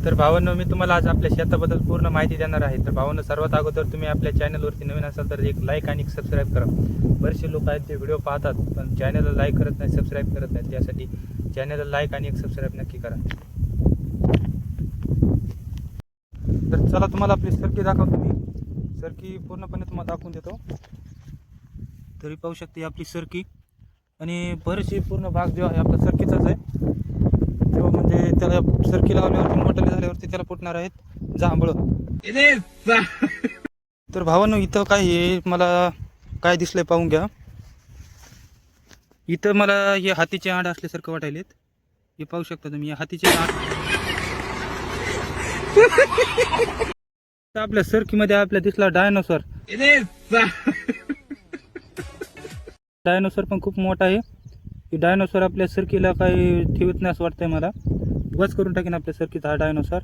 तर भावांनो, मी तुम्हाला आज आपल्या शेताबद्दल पूर्ण माहिती देणार आहे. तर भावांनो, सर्वात अगोदर तुम्ही आपल्या चॅनलवरती नवीन असाल तर एक लाईक आणि एक सबस्क्राईब करा. बरेचसे लोक आहेत ते व्हिडिओ पाहतात पण चॅनलला लाईक करत नाही, सबस्क्राईब करत नाही. त्यासाठी चॅनलला लाईक आणि एक सबस्क्राईब नक्की करा. तर चला, तुम्हाला आपली सरकी दाखवतो. मी सरकी पूर्णपणे तुम्हाला दाखवून देतो. तरी पाहू शकते आपली सरकी, आणि बरेचसे पूर्ण भाग जो आहे आपला सरकीचाच आहे. तेव्हा म्हणजे त्याला सरकी लावल्यावरती मोठे झाल्यावरती त्याला फुटणार आहेत जांभळं. तर भावांनो, इथं काय आहे, मला काय दिसलंय पाहून घ्या. इथं मला हे हातीचे आंड असल्यासारखं वाटायलेत. हे पाहू शकता तुम्ही, हातीचे आंड. आपल्या सरकीमध्ये आपल्या दिसला डायनोसॉर. डायनोसॉर पण खूप मोठा आहे. की डायनोसॉर आपल्या सरकीला काही ठेवत नाही असं वाटतंय मला. उगाच करून टाकेन आपल्या सरकीचा हा डायनोसॉर.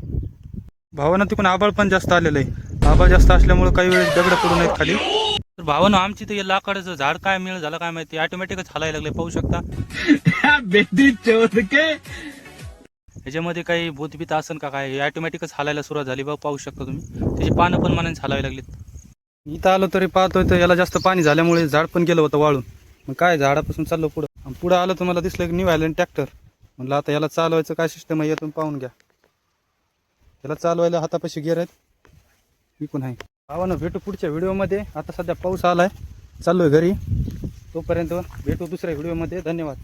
भावानं तिकडून आबाळ पण जास्त आलेलं आहे. आबाळ जास्त असल्यामुळे काही वेळेस दगड पडून आहेत खाली. तर भावानं, आमची तर लाकडाचं झाड काय मिळ झालं काय माहिती, ऑटोमॅटिकच हलायला लागले. पाहू शकता ह्याच्यामध्ये काही भूतभीत असन का काय, ऑटोमॅटिकच हलायला सुरुवात झाली. बघ, पाहू शकता तुम्ही, त्याची पानं पण मनाने हलावी लागलीत. इथं आलो तरी पाहतोय तर याला जास्त पाणी झाल्यामुळे झाड पण गेलं होतं वाळून. मग काय, झाडापासून चाललो पुढं आलं तर मला दिसलं की निघालं ट्रॅक्टर. म्हणलं आता याला चालवायचं काय सिस्टम आहे यातून पाहून घ्या. याला चालवायला हातापाशी गेअर आहेत, विकून आहे. भावानं, भेटू पुढच्या व्हिडिओमध्ये. आता सध्या पाऊस आलाय, चाललोय घरी. तोपर्यंत भेटू दुसऱ्या व्हिडिओमध्ये. धन्यवाद.